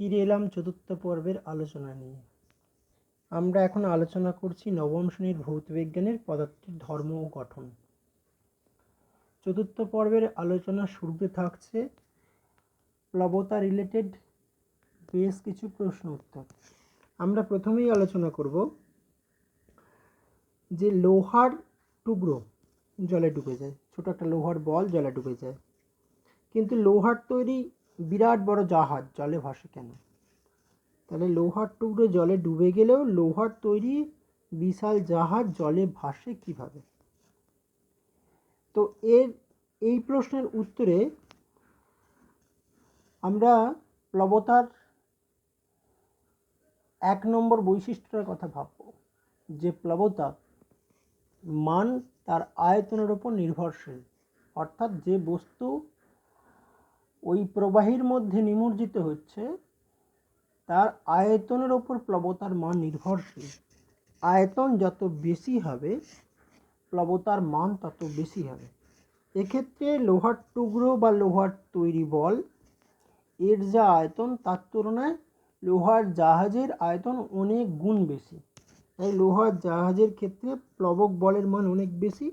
ফিরে এলাম চতুর্থ পর্বের আলোচনা নিয়ে। আমরা এখন আলোচনা করছি নবম শ্রেণীর ভৌতবিজ্ঞানের পদার্থের ধর্ম ও গঠন। চতুর্থ পর্বের আলোচনা শুরুতে থাকছে প্লবতা রিলেটেড বেশ কিছু প্রশ্ন উত্তর। আমরা প্রথমেই আলোচনা করব যে লোহার টুকরো জলে ডুবে যায়, ছোট একটা লোহার বল জলে ডুবে যায়, কিন্তু লোহার তৈরি বিরাট বড় জাহাজ জলে ভাসে কেন? তাহলে লোহার টুকরো জলে ডুবে গেলেও লোহার তৈরি বিশাল জাহাজ জলে ভাসে কিভাবে? তো এই প্রশ্নের উত্তরে আমরা প্লবতার 1 নম্বর বৈশিষ্ট্যটার কথা ভাবব, যে প্লবতা মান তার আয়তনের উপর নির্ভরশীল। অর্থাৎ যে বস্তু ওই প্রবাহীর মধ্যে নিমজ্জিত হচ্ছে তার আয়তনের ওপর প্লবতার মান নির্ভরশীল। আয়তন যত বেশি হবে প্লবতার মান তত বেশি হবে। এক্ষেত্রে লোহার টুকরো বা লোহার তৈরি বল এর যা আয়তন তার তুলনায় লোহার জাহাজের আয়তন অনেক গুণ বেশি। তাই লোহার জাহাজের ক্ষেত্রে প্লবক বলের মান অনেক বেশি,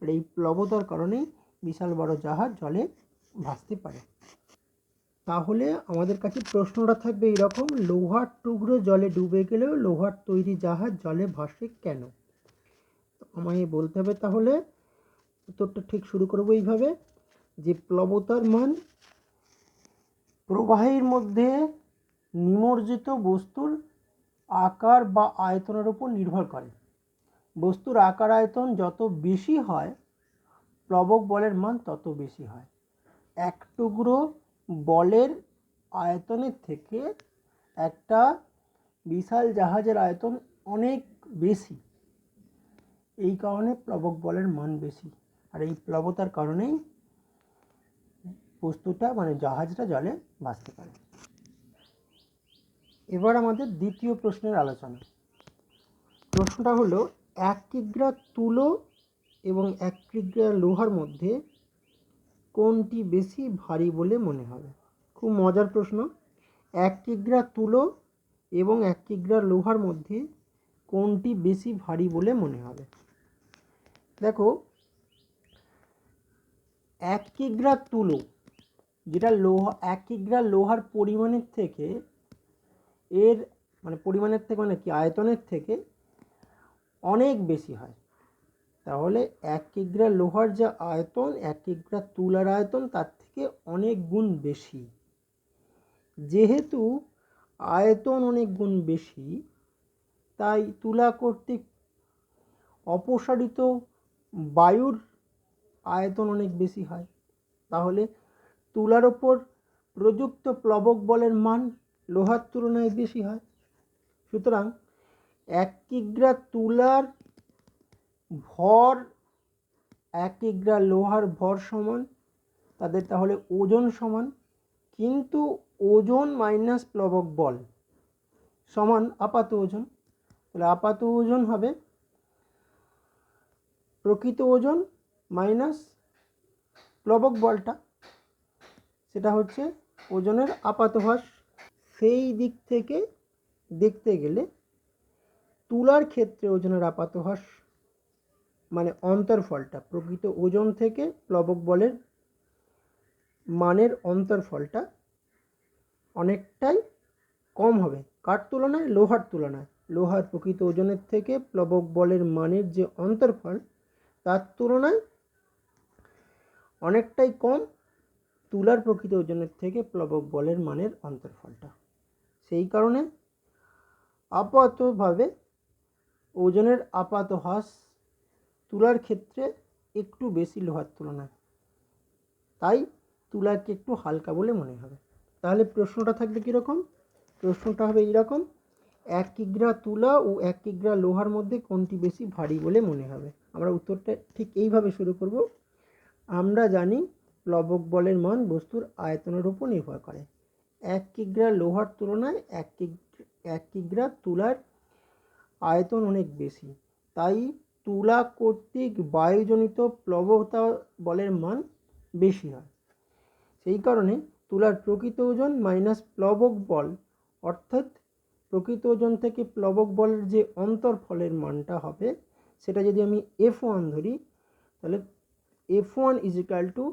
আর এই প্লবতার কারণেই বিশাল বড় জাহাজ জলে ভাসতে পারে। তাহলে আমাদের কাছে প্রশ্নটা থাকবে এরকম, লোহার টুকরো জলে ডুবে গেলেও লোহার তৈরি জাহাজ জলে ভাসে কেন? আমায় বলতে হবে। তাহলে উত্তরটা ঠিক শুরু করবো এইভাবে, যে প্লবতার মান প্রবাহের মধ্যে নিমজ্জিত বস্তুর আকার বা আয়তনের উপর নির্ভর করে। বস্তুর আকার আয়তন যত বেশি হয় প্লবক বলের মান তত বেশি হয়। এক টুকরো বলের আয়তনের থেকে একটা বিশাল জাহাজের আয়তন অনেক বেশি, এই কারণে প্লবক বলের মান বেশি, আর এই প্লবতার কারণেই বস্তুটা জাহাজটা জলে ভাসতে পারে। এবার আমাদের দ্বিতীয় প্রশ্নের আলোচনা। প্রশ্নটা হলো, 1 কিগ্রা তুলো এবং 1 কিগ্রা লোহার মধ্যে কোনটি বেশি ভারী বলে মনে হবে? খুব মজার প্রশ্ন। 1 কিগ্রা তুলো এবং 1 কিগ্রা লোহার মধ্যে কোনটি বেশি ভারী বলে মনে হবে? দেখো, 1 কিগ্রা তুলো যেটা লোহা 1 কিগ্রা লোহার পরিমাণের থেকে এর পরিমাণের থেকে কি আয়তনের থেকে অনেক বেশি হয়। তাহলে 1 কিগ্রা লোহার যা আয়তন 1 কিগ্রা তুলার আয়তন তার থেকে অনেক গুণ বেশি। যেহেতু আয়তন অনেক গুণ বেশি, তাই তুলা কর্তৃক অপসারিত বায়ুর আয়তন অনেক বেশি হয়। তাহলে তুলার ওপর প্রযুক্ত প্লবক বলের মান লোহার তুলনায় বেশি হয়। সুতরাং 1 কিগ্রা তুলার ভর 1 কিগ্রা লোহার ভর সমান, তাদের তাহলে ওজন সমান, কিন্তু ওজন মাইনাস প্লবক বল সমান আপাত ওজন। তাহলে আপাত ওজন হবে প্রকৃত ওজন মাইনাস প্লবক বলটা, সেটা হচ্ছে ওজনের আপাত হ্রাস। সেই দিক থেকে দেখতে গেলে তুলার ক্ষেত্রে ওজনের আপাত হ্রাস অন্তরফলটা প্রকৃত ওজন থেকে প্লবক বলের মানের অন্তরফলটা অনেকটাই কম হবে। কার তুলনায়? লোহার তুলনায়। লোহার প্রকৃত ওজনের থেকে প্লবক বলের মানের যে অন্তরফল তার তুলনায় অনেকটাই কম তুলার প্রকৃত ওজনের থেকে প্লবক বলের মানের অন্তরফলটা। সেই কারণে আপাতভাবে ওজনের আপাত হ্রাস তুলার ক্ষেত্রে একটু বেশি লোহার তুলনায়, তাই তুলাকে একটু হালকা বলে মনে হবে। তাহলে প্রশ্নটা থাকবে কীরকম? প্রশ্নটা হবে এইরকম, 1 কিগ্রা তুলা ও 1 কিগ্রা লোহার মধ্যে কোনটি বেশি ভারী বলে মনে হবে? আমরা উত্তরটা ঠিক এইভাবে শুরু করব। আমরা জানি প্লবক বলের মান বস্তুর আয়তনের উপর নির্ভর করে। 1 কিগ্রা লোহার তুলনায় 1 কিগ্রা তুলার আয়তন অনেক বেশি, তাই তুলা কর্তৃক বায়ুজনিত প্লবতা বলের মান বেশি হয়। সেই কারণে তুলার প্রকৃত ওজন মাইনাস প্লবক বল অর্থাৎ প্রকৃত ওজন থেকে প্লবক বলের যে অন্তরফলের মানটা হবে সেটা যদি আমি F1 ধরি, তাহলে F1 ইজ ইকাল টু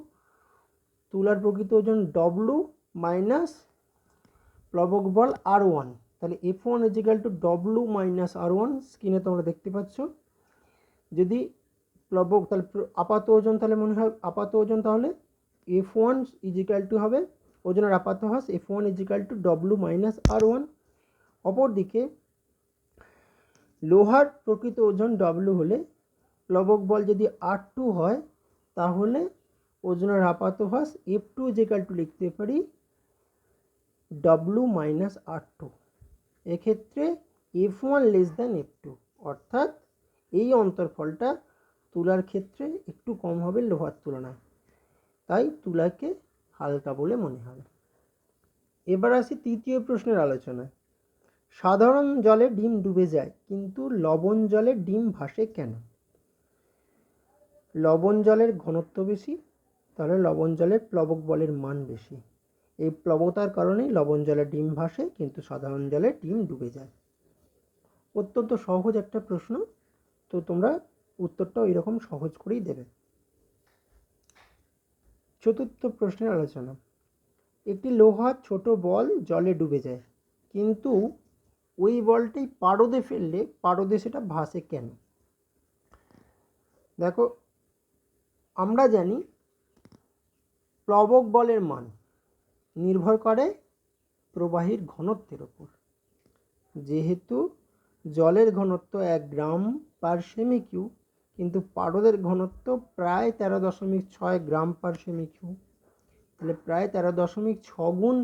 তুলার প্রকৃত ওজন W মাইনাস প্লবক বল R1। তাহলে F1 is equal to W minus R1, স্ক্রিনে তোমরা দেখতে পাচ্ছ। যদি প্লবক তাহলে আপাত ওজন, তাহলে মনে হয় আপাত ওজন তাহলে F1 ইজ ইকাল টু হবে ওজনের আপাত হ্রাস F1 is equal to W minus R1। অপরদিকে লোহার প্রকৃত ওজন W হলে প্লবক বল যদি R2 হয়, তাহলে ওজনের আপাত হ্রাস F2 ইজ ইকাল টু লিখতে পারি W মাইনাস R2। এক্ষেত্রে F1 লেস দ্যান F2, অর্থাৎ এই অন্তরফলটা তুলার ক্ষেত্রে একটু কম হবে লোহার তুলনায়, তাই তুলাকে হালকা বলে মনে হবে। এবার আসি তৃতীয় প্রশ্নের আলোচনায়। সাধারণ জলে ডিম ডুবে যায় কিন্তু লবণ জলে ডিম ভাসে কেন? লবণ জলের ঘনত্ব বেশি, তাহলে লবণ জলের প্লবক বলের মান বেশি। এই প্লবতার কারণেই লবণ জলে ডিম ভাসে কিন্তু সাধারণ জলে ডিম ডুবে যায়। অত্যন্ত সহজ একটা প্রশ্ন, তো তোমরা উত্তরটাও এরকম সহজ করেই দেবে। চতুর্থ প্রশ্নের আলোচনা। একটি লোহার ছোট বল জলে ডুবে যায়, কিন্তু ওই বলটি পারদে ফেললে পারদে সেটা ভাসে কেন? দেখো, আমরা জানি প্লবক বলের মান নির্ভর করে প্রবাহীর ঘনত্বের ওপর। যেহেতু জলের ঘনত্ব 1 গ্রাম পার সেমি কিউব, কিন্তু পারদের ঘনত্ব প্রায় 13.6 গ্রাম পার সেমি কিউব, তাহলে প্রায় 13.6 গুণ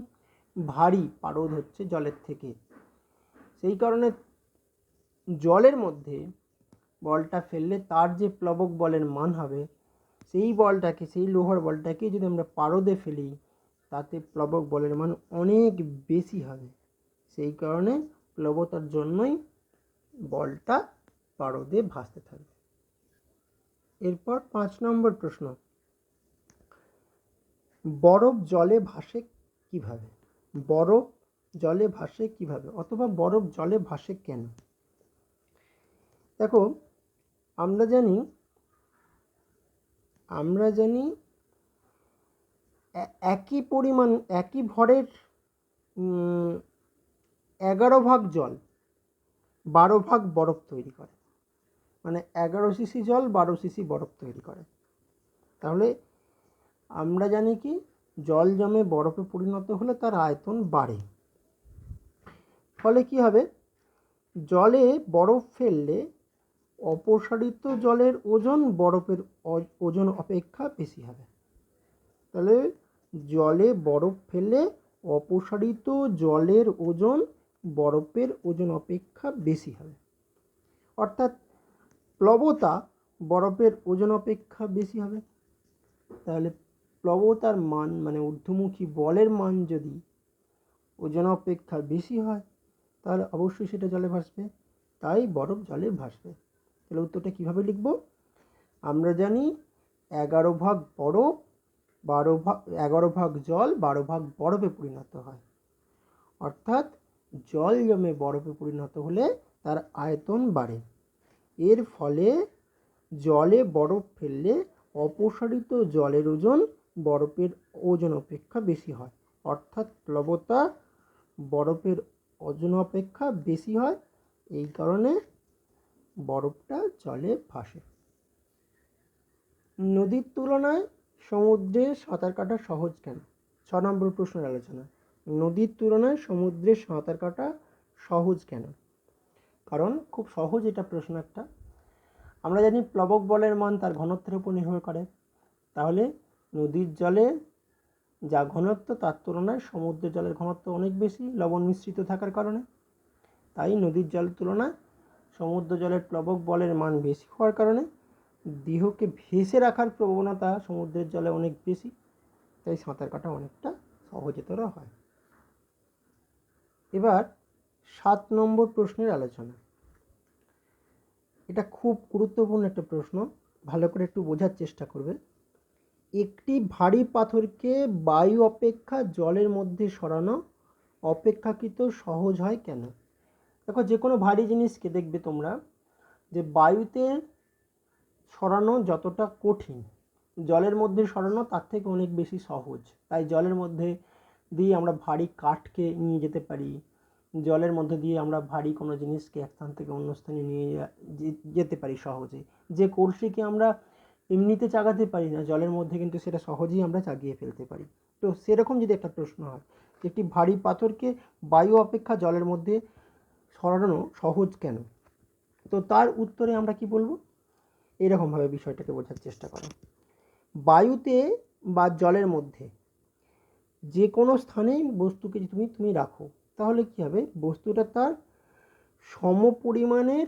ভারী পারদ হচ্ছে জলের থেকে। সেই কারণে জলের মধ্যে বলটা ফেললে তার যে প্লবক বলের মান হবে, সেই বলটাকে, সেই লোহার বলটাকে যদি আমরা পারদে ফেলি, তাতে প্লবক বলের মান অনেক বেশি হবে। সেই কারণে প্লবতার জন্যই বলটা পারদে ভাসতে থাকবে। এরপর 5 নম্বর প্রশ্ন। বরফ জলে ভাসে কিভাবে? বরফ জলে ভাসে কিভাবে, অথবা বরফ জলে ভাসে কেন? দেখো, আমরা জানি একই পরিমাণ, একই ভরের 11 ভাগ জল 12 ভাগ বরফ তৈরি করে, মানে 11 সিসি জল 12 সিসি বরফ তৈরি করে। তাহলে আমরা জানি কি, জল জমে বরফে পরিণত হলে তার আয়তন বাড়ে। ফলে কি হবে, জলে বরফ ফেললে অপসারিত জলের ওজন বরফের ওজন অপেক্ষা বেশি হবে। তাহলে জলে বরফ ফেললে অপসারিত জলের ওজন বরফের ওজন অপেক্ষা বেশি হবে, অর্থাৎ প্লবতা বরফের ওজন অপেক্ষা বেশি হবে। তাহলে প্লবতার মান মানে ঊর্ধ্বমুখী বলের মান যদি ওজন অপেক্ষা বেশি হয়, তাহলে অবশ্যই সেটা জলে ভাসবে, তাই বরফ জলে ভাসবে। তাহলে উত্তরটা কীভাবে লিখব? আমরা জানি 11 ভাগ বরফ 11 ভাগ জল 12 ভাগ বরফে পরিণত হয়, অর্থাৎ জল জমে বরফে পরিণত হলে তার আয়তন বাড়ে। এর ফলে জলে বরফ ফেললে অপসারিত জলের ওজন বরফের ওজন অপেক্ষা বেশি হয়, অর্থাৎ প্লবতা বরফের ওজন অপেক্ষা বেশি হয়। এই কারণে বরফটা জলে ভাসে। নদীর তুলনায় সমুদ্রে সাঁতার কাটা সহজ কেন? 6 নম্বর প্রশ্নের আলোচনা। নদীর তুলনায় সমুদ্রে সাঁতার কাটা সহজ কেন? কারণ খুব সহজ এটা প্রশ্ন একটা। আমরা জানি প্লবক বলের মান তার ঘনত্বের উপর নির্ভর করে, তাহলে নদীর জলে যা ঘনত্ব তার তুলনায় সমুদ্রের জলের ঘনত্ব অনেক বেশি লবণ মিশ্রিত থাকার কারণে। তাই নদীর জলের তুলনায় সমুদ্র জলের প্লবক বলের মান বেশি হওয়ার কারণে দেহকে ভেসে রাখার প্রবণতা সমুদ্রের জলে অনেক বেশি, তাই সাঁতার কাটা অনেকটা সহজতর হয়। এবার 7 নম্বর প্রশ্নের আলোচনা। এটা খুব গুরুত্বপূর্ণ একটা প্রশ্ন, ভালো করে একটু বোঝার চেষ্টা করবে। একটি ভারী পাথরকে বায়ু অপেক্ষা জলের মধ্যে সরানো অপেক্ষাকৃত সহজ হয় কেন? দেখো, যে কোনো ভারী জিনিসকে দেখবে তোমরা যে বায়ুতে সরানো যতটা কঠিন, জলের মধ্যে সরানো তার থেকে অনেক বেশি সহজ। তাই জলের মধ্যে দিয়ে আমরা ভারী কাঠকে নিয়ে যেতে পারি, জলের মধ্যে দিয়ে আমরা ভারী কোনো জিনিসকে এক স্থান থেকে অন্য স্থানে নিয়ে যেতে পারি সহজে। যে কলসিকে আমরা এমনিতে চাগাতে পারি না, জলের মধ্যে কিন্তু সেটা সহজেই আমরা চাগিয়ে ফেলতে পারি। তো সেরকম যদি একটা প্রশ্ন হয়, একটি ভারী পাথরকে বায়ু অপেক্ষা জলের মধ্যে সরানো সহজ কেন, তো তার উত্তরে আমরা কি বলবো, এরকমভাবে বিষয়টাকে বোঝার চেষ্টা করো। বায়ুতে বা জলের মধ্যে যে কোনো স্থানেই বস্তুকে যদি তুমি রাখো, তাহলে কি হবে, বস্তুটা তার সমপরিমাণের,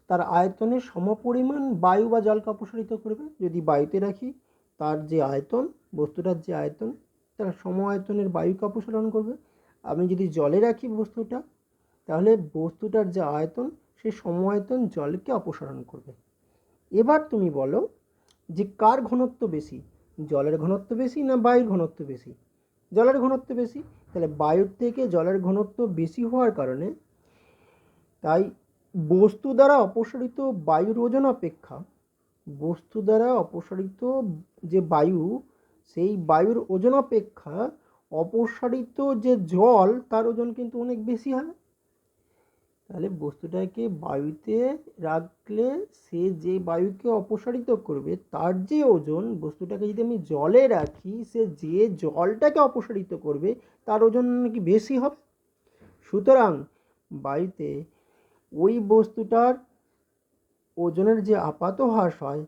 তার আয়তনের সমপরিমাণ বায়ু বা জলকে অপসারিত করবে। যদি বায়ুতে রাখি, তার যে আয়তন, বস্তুটার যে আয়তন, তার সম আয়তনের বায়ুকে অপসারণ করবে। আমি যদি জলে রাখি বস্তুটা, তাহলে বস্তুটার যে আয়তন, সেই সম আয়তন জলকে অপসারণ করবে। এবার তুমি বলো যে কার ঘনত্ব বেশি, জলের ঘনত্ব বেশি না বায়ুর ঘনত্ব বেশি? জলের ঘনত্ব বেশি। তাহলে বায়ুর থেকে জলের ঘনত্ব বেশি হওয়ার কারণে তাই বস্তু দ্বারা অপসারিত বায়ুর ওজন অপেক্ষা বস্তু দ্বারা অপসারিত যে বায়ু, সেই বায়ুর ওজন অপেক্ষা অপসারিত যে জল, তার ওজন কিন্তু অনেক বেশি হয়। তাহলে বস্তুটাকে বায়ুতে রাখলে সে যে বায়ুকে অপসারিত করবে, তার যে ওজন, বস্তুটাকে যদি আমি জলে রাখি, সে যে জলটাকে অপসারিত করবে তার ওজন নাকি বেশি হবে। সুতরাং বায়ুতে ওই বস্তুটার ওজনের যে আপাত হ্রাস হয়,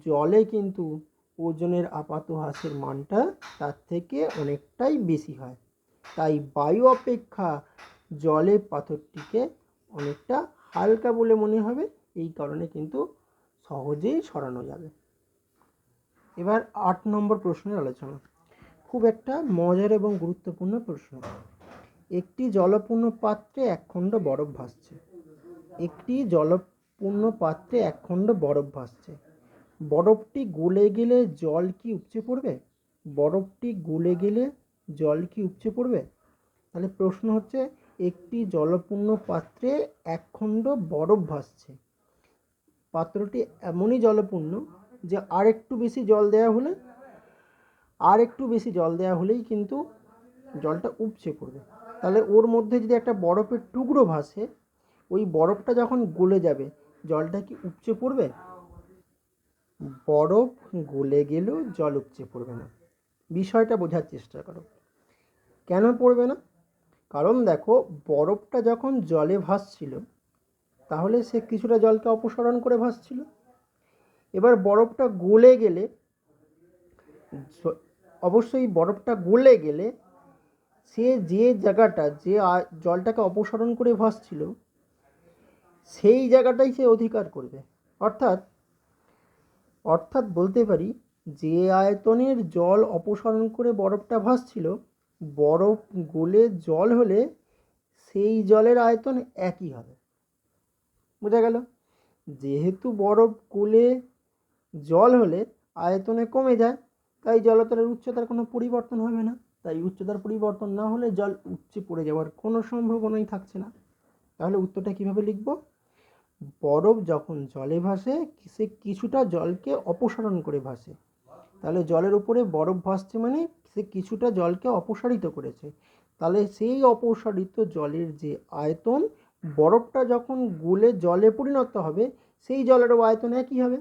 জলে কিন্তু ওজনের আপাত হ্রাসের মানটা তার থেকে অনেকটাই বেশি হয়। তাই বায়ু অপেক্ষা জলে পাথরটিকে অনেকটা হালকা বলে মনে হবে, এই কারণে কিন্তু সহজেই সরানো যাবে। এবার 8 নম্বর প্রশ্নের আলোচনা। খুব একটা মজার এবং গুরুত্বপূর্ণ প্রশ্ন। একটি জলপূর্ণ পাত্রে একখণ্ড বরফ ভাসছে। একটি জলপূর্ণ পাত্রে একখণ্ড বরফ ভাসছে। বরফটি গলে গেলে জল কি উপচে পড়বে? বরফটি গলে গেলে জল কি উপচে পড়বে? তাহলে প্রশ্ন হচ্ছে, একটি জলপূর্ণ পাত্রে একখণ্ড বরফ ভাসছে। পাত্রটি এমনই জলপূর্ণ যে আর একটু বেশি জল দেওয়া হলেই কিন্তু জলটা উপচে পড়বে। তাহলে ওর মধ্যে যদি একটা বরফের টুকরো ভাসে, ওই বরফটা যখন গলে যাবে, জলটা কি উপচে পড়বে? বরফ গলে গেলেও জল উপচে পড়বে না। বিষয়টা বোঝার চেষ্টা করো। কেন পড়বে না? কারণ দেখো, বরফটা যখন জলে ভাসছিল, তাহলে সে কিছুটা জলকে অপসারণ করে ভাসছিল। এবার বরফটা গলে গেলে, অবশ্যই বরফটা গলে গেলে সে যে জায়গাটা, যে জলটাকে অপসারণ করে ভাসছিল, সেই জায়গাটাই সে অধিকার করবে। অর্থাৎ বলতে পারি, যে আয়তনের জল অপসারণ করে বরফটা ভাসছিল, বরফ গলে জল হলে সেই জলের আয়তন একই হবে। বোঝা গেল? যেহেতু বরফ গলে জল হলে আয়তনে কমে যায়, তাই জলতলের উচ্চতার কোনো পরিবর্তন হবে না। তাই উচ্চতার পরিবর্তন না হলে জল উপচে পড়ে যাওয়ার কোনো সম্ভাবনাই থাকছে না। তাহলে উত্তরটা কিভাবে লিখব? বরফ যখন জলে ভাসে, সে কিছুটা জলকে অপসারণ করে ভাসে। তাহলে জলের উপরে বরফ ভাসছে মানে সে কিছুটা জলকে অপসারিত করেছে। তাহলে সেই অপসারিত জলের যে আয়তন, বরফটা যখন গলে জলে পরিণত হবে, সেই জলেরও আয়তন একই হবে।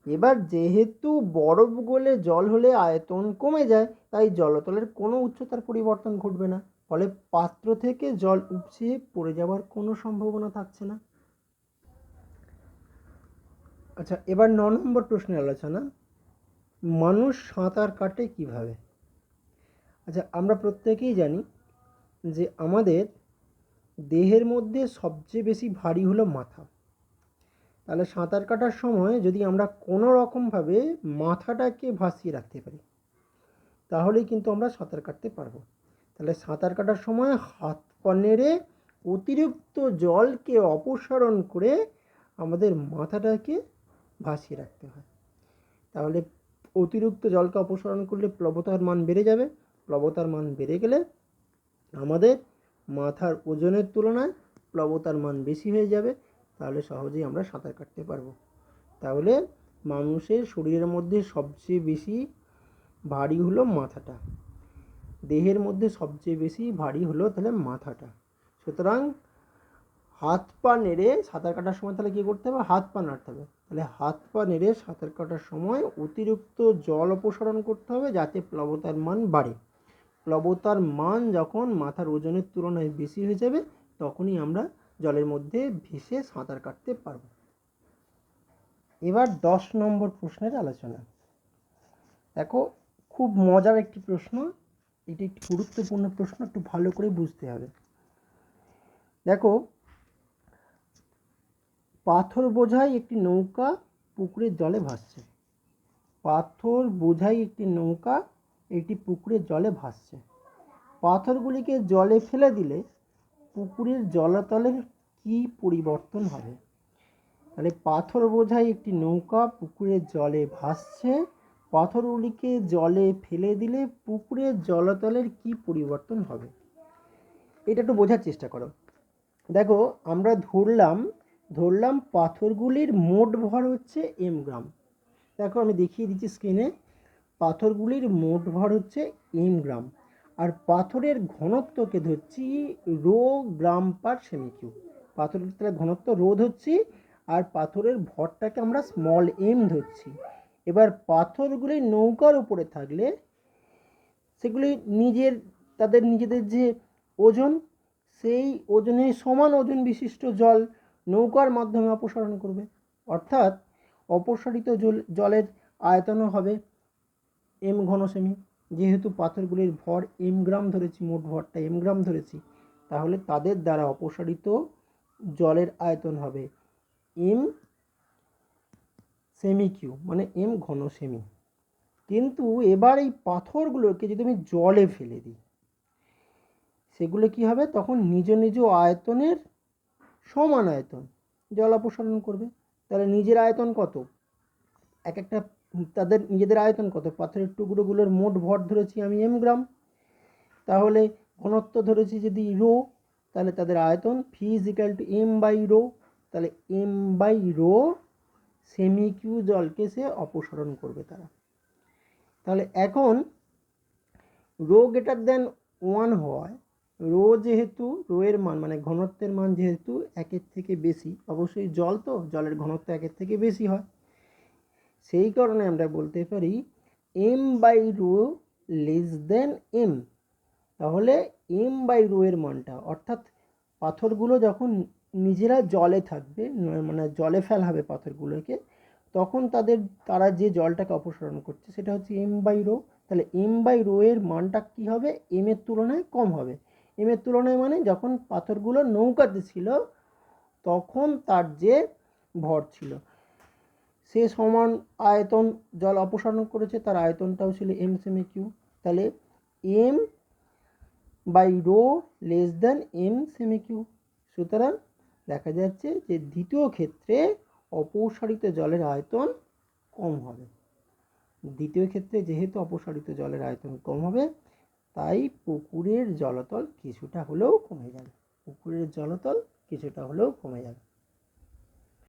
এবার যেহেতু বরফ গলে জল হলে আয়তন কমে যায়, তাই জলতলের কোনো উচ্চতার পরিবর্তন ঘটবে না। ফলে পাত্র থেকে জল উপচে পড়ে যাওয়ার কোনো সম্ভাবনা থাকছে না। আচ্ছা, এবার 9 নম্বর প্রশ্নের আলোচনা। মানুষ সাঁতার কাটে কিভাবে? আচ্ছা, আমরা প্রত্যেকেই জানি যে আমাদের দেহের মধ্যে সবচেয়ে বেশি ভারী হলো মাথা। তাহলে সাঁতার কাটার সময় যদি আমরা কোনো রকমভাবে মাথাটাকে ভাসিয়ে রাখতে পারি, তাহলেই কিন্তু আমরা সাঁতার কাটতে পারবো। তাহলে সাঁতার কাটার সময় হাত পা নেড়ে অতিরিক্ত জলকে অপসারণ করে আমাদের মাথাটাকে ভাসিয়ে রাখতে হয়। তাহলে অতিরিক্ত জলকে অপসারণ করলে প্লবতার মান বেড়ে যাবে। প্লবতার মান বেড়ে গেলে আমাদের মাথার ওজনের তুলনায় প্লবতার মান বেশি হয়ে যাবে, তাহলে সহজেই আমরা সাঁতার কাটতে পারবো। তাহলে মানুষের শরীরের মধ্যে সবচেয়ে বেশি ভারী হলো মাথাটা, দেহের মধ্যে সবচেয়ে বেশি ভারী হলো তাহলে মাথাটা। সুতরাং হাত পা নেড়ে সাঁতার কাটার সময় তাহলে কী করতে হবে? হাত পা নাড়তে হবে। তাহলে হাত পা নেড়ে সাঁতার কাটার সময় অতিরিক্ত জল অপসারণ করতে হবে যাতে প্লবতার মান বাড়ে। প্লবতার মান যখন মাথার ওজনের তুলনায় বেশি হয়ে যাবে তখনই আমরা জলের মধ্যে ভেসে সাঁতার কাটতে পারব। এবার 10 নম্বর প্রশ্নের আলোচনা। দেখো, খুব মজার একটি প্রশ্ন, এটি একটি গুরুত্বপূর্ণ প্রশ্ন, একটু ভালো করে বুঝতে হবে। দেখো, পাথর বোঝাই একটি নৌকা পুকুরের জলে ভাসছে। পাথর বোঝাই একটি নৌকা একটি পুকুরের জলে ভাসছে। পাথরগুলিকে জলে ফেলে দিলে পুকুরের জলতলের কি পরিবর্তন হবে? তাহলে পাথর বোঝাই একটি নৌকা পুকুরের জলে ভাসছে, পাথরগুলিকে জলে ফেলে দিলে পুকুরের জলতলের কি পরিবর্তন হবে? এটা একটু বোঝার চেষ্টা করো। দেখো, আমরা ধরলাম পাথরগুলির মোট ভর হচ্ছে m গ্রাম। দেখো, আমি দেখিয়ে দিচ্ছি স্ক্রিনে, পাথরগুলির মোট ভর হচ্ছে m গ্রাম, আর পাথরের ঘনত্বকে ধরছি রো গ্রাম পার সেমি কিউব। পাথরের তাহলে ঘনত্ব রো ধরছি, আর পাথরের ভরটাকে আমরা স্মল m ধরছি। এবার পাথরগুলি নৌকার উপরে থাকলে সেগুলি তাদের নিজেদের যে ওজন, সেই ওজনে সমান ওজন বিশিষ্ট জল নৌকার মাধ্যমে অপসারণ করবে, অর্থাৎ অপসারিত জলের আয়তনও হবে m ঘন সেমি। যেহেতু পাথরগুলির ভর m গ্রাম ধরেছি, মোট ভরটা m গ্রাম ধরেছি, তাহলে তাদের দ্বারা অপসারিত জলের আয়তন হবে m সেমি কিউব, মানে m ঘন সেমি। কিন্তু এবার এই পাথরগুলোকে যদি আমি জলে ফেলে দিই, সেগুলো কি হবে? তখন নিজ নিজ আয়তনের সমান আয়তন জল অপসারণ করবে। তাহলে নিজের আয়তন কত? এক একটা তাদের নিজেদের আয়তন কত? পাথরের টুকরোগুলোর মোট ভর ধরেছি আমি m গ্রাম, তাহলে ঘনত্ব ধরেছি যদি রো, তাহলে তাদের আয়তন v = m/ρ। তাহলে m/ρ সেমি কিউ জলকে সে অপসারণ করবে তারা। তাহলে এখন রো গ্রেটার দেন 1 হওয়ায়, রো যেহেতু, রো এর মান মানে ঘনত্বের মান যেহেতু 1-এর থেকে বেশি, অবশ্যই জল তো, জলের ঘনত্ব 1-এর থেকে বেশি হয়, সেই কারণে আমরা বলতে পারি m/ρ লেস দেন m। তাহলে m/ρ এর মানটা, অর্থাৎ পাথরগুলো যখন নিজেরা জলে থাকবে, মানে জলে ফেলা হবে পাথরগুলোকে, তখন তারা যে জলটাকে অপসারণ করছে সেটা হচ্ছে m/ρ। তাহলে m/ρ এর মানটা কি হবে? m এর তুলনায় কম হবে। m এর তুলনায় মানে যখন পাথরগুলো নৌকাতে ছিল তখন তার যে ভর ছিল সে সমান আয়তন জল অপসারণ করেছে, তার আয়তনটাও ছিল m সেমি কিউ। তাহলে m/ρ লেস দেন m সেমি কিউ। সুতরাং দেখা যাচ্ছে যে দ্বিতীয় ক্ষেত্রে অপসারিত জলের আয়তন কম হবে। দ্বিতীয় ক্ষেত্রে যেহেতু অপসারিত জলের আয়তন কম হবে, তাই পুকুরের জলতল কিছুটা হলেও কমে যাবে। পুকুরের জলতল কিছুটা হলেও কমে যাবে।